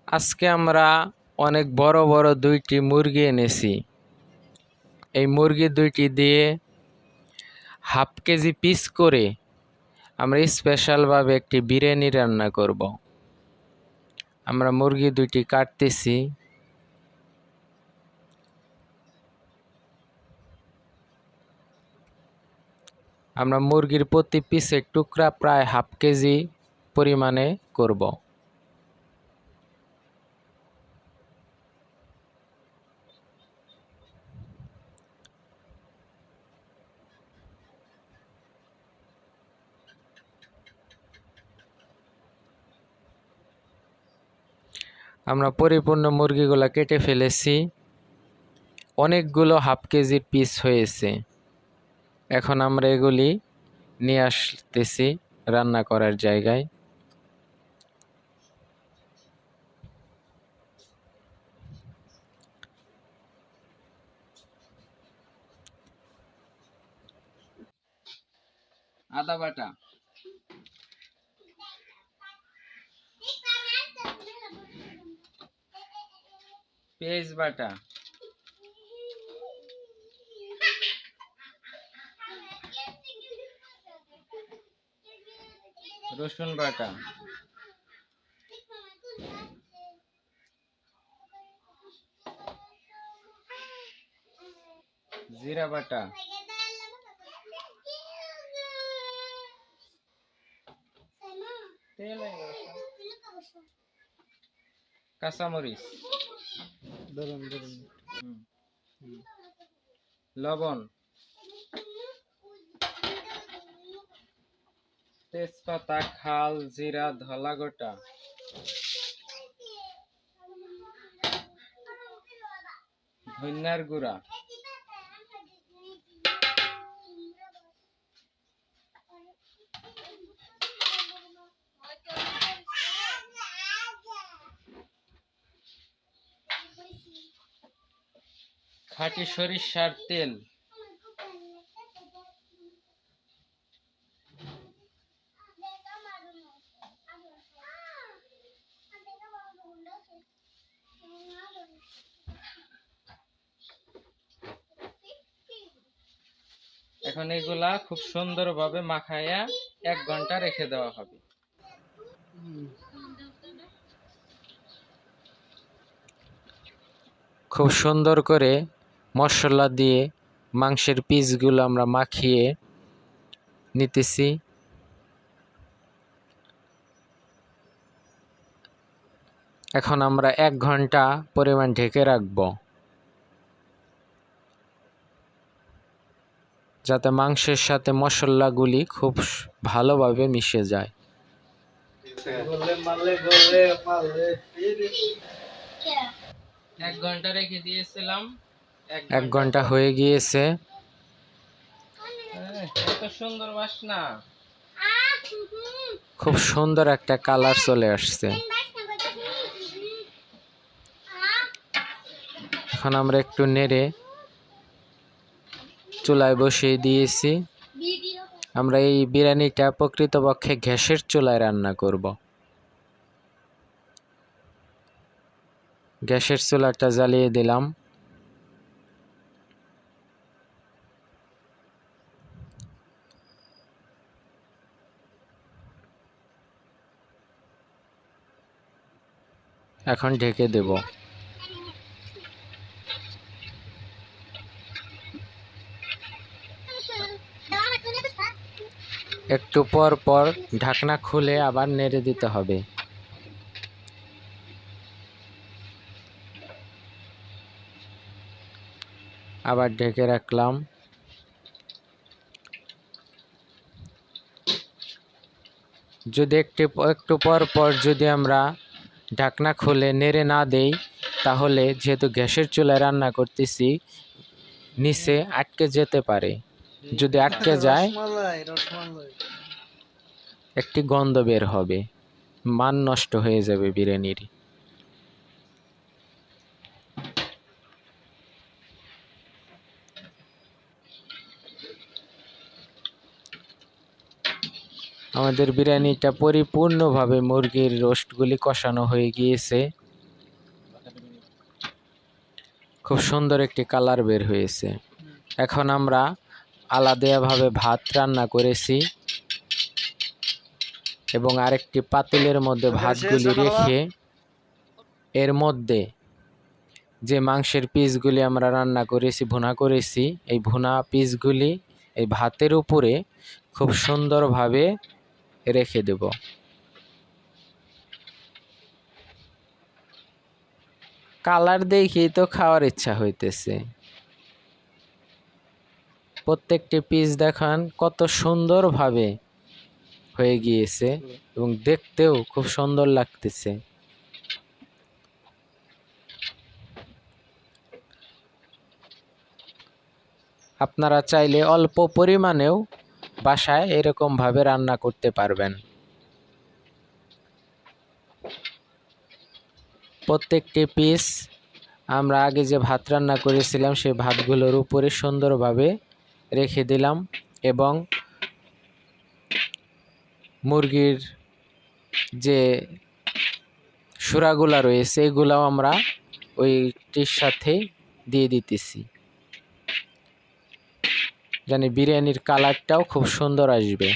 আজকে আমরা অনেক বড় বড় দুইটি মুরগি এনেছি। এই মুরগি দুইটি দিয়ে হাফ কেজি পিস করে আমরা স্পেশালভাবে একটি বিরিয়ানি রান্না করব। আমরা মুরগি দুইটি কাটতেছি। আমরা মুরগির প্রতি পিসের টুকরা প্রায় হাফ কেজি পরিমাণে করব। আমরা পরিপূর্ণ মুরগিগুলো কেটে ফেলেছি। অনেকগুলো হাফ কেজির পিস হয়েছে। এখন আমরা এগুলি নিয়ে আসতেছি রান্না করার জায়গায়। আদা বাটা, পেঁয়াজ বাটা, রসুন বাটা, জিরা বাটা, কাঁচামরিচ, লবণ, তেজপাতা, খাল, জিরা, ধলা গোটা, ধনিয়ার গুঁড়া, খাঁটি সরিষার তেল, এখন এগুলা খুব সুন্দরভাবে মাখাইয়া 1 ঘন্টা রেখে দেওয়া হবে। খুব সুন্দর করে মশলা দিয়ে মাংসের পিসগুলো আমরা মাখিয়ে নিতেছি। এখন আমরা 1 ঘন্টা পরিমাণ ঢেকে রাখব, যাতে মাংসের সাথে মশলাগুলি খুব ভালোভাবে মিশে যায়। 1 ঘন্টা রেখে দিয়েছিলাম। 1 ঘন্টা হয়ে গিয়েছে। এত সুন্দর বাসনা, খুব সুন্দর একটা কালার চলে আসছে। এখন আমরা একটু নেড়ে চুলায় বসিয়ে দিয়েছি। আমরা এই বিরিয়ানিটা প্রকৃতপক্ষে গ্যাসের চুলায় রান্না করব। গ্যাসের চুলাটা জ্বালিয়ে দিলাম। এখন ঢেকে দেব। একটু পর পর ঢাকনা খুলে আবার নেড়ে দিতে হবে। আবার ঢেকে রাখলাম। যদি একটু পর পর যদি আমরা ঢাকনা খুলে নেড়ে না দেই, তাহলে যেহেতু গ্যাসের চুলায় রান্না করতেছি, নিচে আটকে যেতে পারে। যদি আটকে যায়, একটি গন্ধ বের হবে, মান নষ্ট হয়ে যাবে বিরিয়ানির। আমাদের বিরিয়ানিটা পরিপূর্ণভাবে মুরগির রোস্টগুলি কষানো হয়ে গিয়েছে। খুব সুন্দর একটি কালার বের হয়েছে। এখন আমরা আলাদাভাবে ভাত রান্না করেছি এবং আরেকটি পাতিলের মধ্যে ভাতগুলি রেখে এর মধ্যে যে মাংসের পিসগুলি আমরা রান্না করেছি, ভুনা করেছি, এই ভুনা পিসগুলি এই ভাতের উপরে খুব সুন্দরভাবে রেখে দেব। কালার দেখেই তো খাওয়ার ইচ্ছা হইতেছে। প্রত্যেকটি পিস দেখান কত সুন্দরভাবে হয়ে গিয়েছে এবং দেখতেও খুব সুন্দর লাগতেছে। আপনারা চাইলে অল্প পরিমাণেও বাসায় এরকমভাবে রান্না করতে পারবেন। প্রত্যেকটি পিস আমরা আগে যে ভাত রান্না করেছিলাম সেই ভাতগুলোর উপরে সুন্দরভাবে রেখে দিলাম এবং মুরগির যে সুরাগুলা রয়েছে এগুলাও আমরা ওইটির সাথে দিয়ে দিতেছি, জানি বিরিয়ানির কালারটাও খুব সুন্দর আসবে।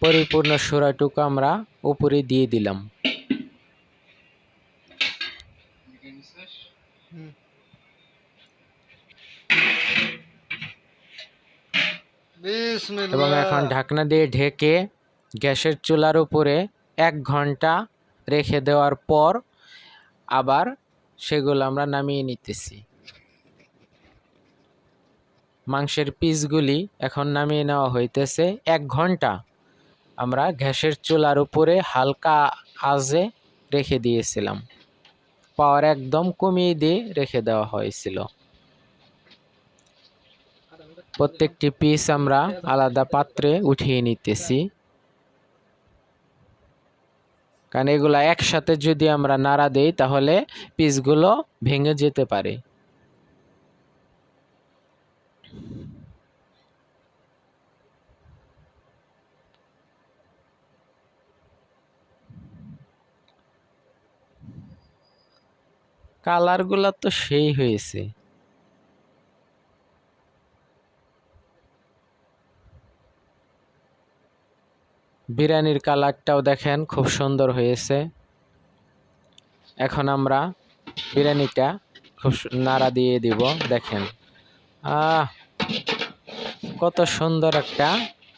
পরিপূর্ণ সুরাটুকু আমরা উপরে দিয়ে দিলাম। এবং এখন ঢাকনা দিয়ে ঢেকে গ্যাসের চুলার উপরে 1 ঘন্টা রেখে দেওয়ার পর আবার সেগুলো আমরা নামিয়ে নিতেছি। মাংসের পিসগুলি এখন নামিয়ে নেওয়া হইতেছে। 1 ঘন্টা আমরা গ্যাসের চুলার উপরে হালকা আঁচে রেখে দিয়েছিলাম, পাওয়ার একদম কমিয়ে দিয়ে রেখে দেওয়া হয়েছিল। প্রত্যেকটি পিস আমরা আলাদা পাত্রে উঠিয়ে নিতেছি, কারণ এগুলা একসাথে যদি আমরা নাড়া দেই তাহলে পিসগুলো ভেঙে যেতে পারে। কালারগুলো তো সেই হয়েছে। বিরিয়ানির কালারটাও দেখেন খুব সুন্দর হয়েছে। এখন আমরা বিরিয়ানিটা খুব নাড়া দিয়ে দিব। দেখেন কত সুন্দর একটা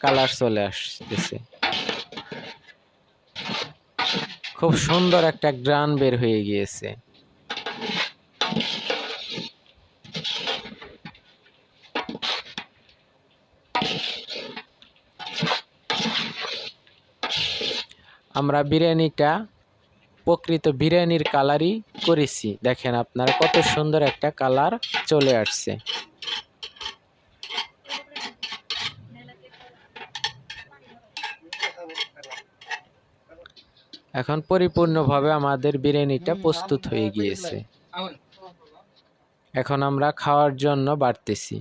কালার চলে আসতেছে, খুব সুন্দর একটা গ্রান বের হয়ে গিয়েছে। আমরা বিরিয়ানিটা প্রকৃত বিরিয়ানির কালারই করেছি। দেখেন আপনারা কত সুন্দর একটা কালার চলে আসছে। এখন পরিপূর্ণভাবে আমাদের বিরিয়ানিটা প্রস্তুত হয়ে গিয়েছে। এখন আমরা খাওয়ার জন্য বাড়তেছি।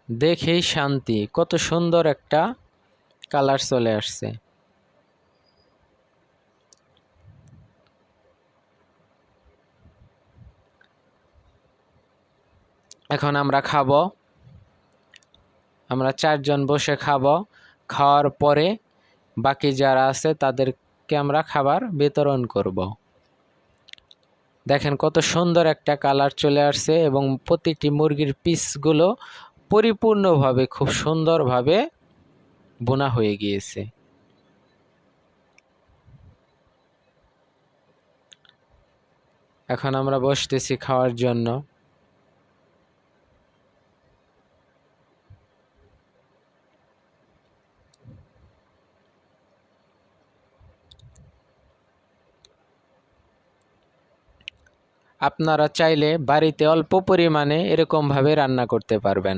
দেখেই শান্তি, কত সুন্দর একটা কালার চলে আসছে। এখন আমরা খাবো, আমরা 4 জন বসে খাবো। খাওয়ার পরে বাকি যারা আছে তাদেরকে আমরা খাবার বিতরণ করব। দেখেন কত সুন্দর একটা কালার চলে আসছে এবং প্রতিটি মুরগির পিসগুলো পরিপূর্ণভাবে খুব সুন্দরভাবে বোনা হয়ে গিয়েছে। এখন আমরা বসতেছি খাওয়ার জন্য। আপনারা চাইলে বাড়িতে অল্প পরিমাণে এরকমভাবে রান্না করতে পারবেন।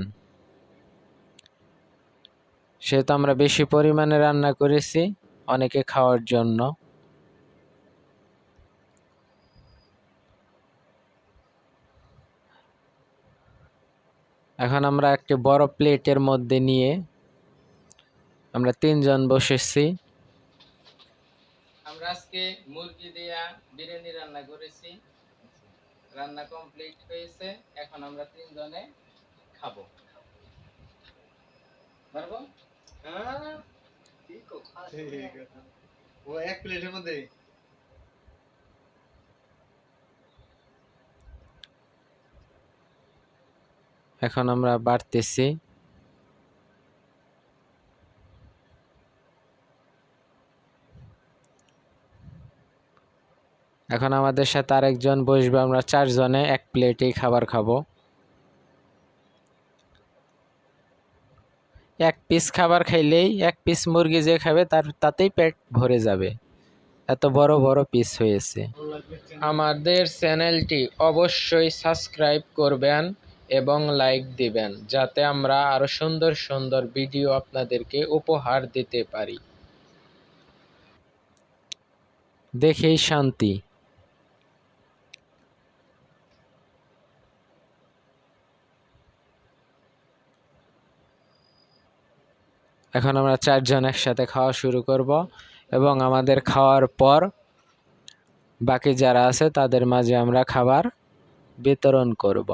সেহেতু আমরা বেশি পরিমাণে রান্না করেছি অনেকে খাওয়ার জন্য। এখন আমরা একটি বড় প্লেটের মধ্যে নিয়ে আমরা 3 জন বসেছি। আমরা আজকে মুরগি দিয়া বিরিয়ানি রান্না করেছি, রান্না কমপ্লিট হয়েছে। এখন আমরা 3 জনে খাবো। পারবো? হ্যাঁ ঠিক আছে। ও এক প্লেটের মধ্যে এখন আমরা বাড়তেছি। এখন আমাদের সাথে আরেকজন বসবে, আমরা 4 জনে এক প্লেটেই খাবার খাবো। এক পিস খাবার খাইলেই, এক পিস মুরগি যে খাবে তাতেই পেট ভরে যাবে, এত বড় বড় পিস হয়েছে। আমাদের চ্যানেলটি অবশ্যই সাবস্ক্রাইব করবেন এবং লাইক দিবেন, যাতে আমরা আরো সুন্দর সুন্দর ভিডিও আপনাদেরকে উপহার দিতে পারি। দেখেই শান্তি। এখন আমরা 4 জন একসাথে খাওয়া শুরু করব এবং আমাদের খাওয়ার পর বাকি যারা আছে তাদের মাঝে আমরা খাবার বিতরণ করব।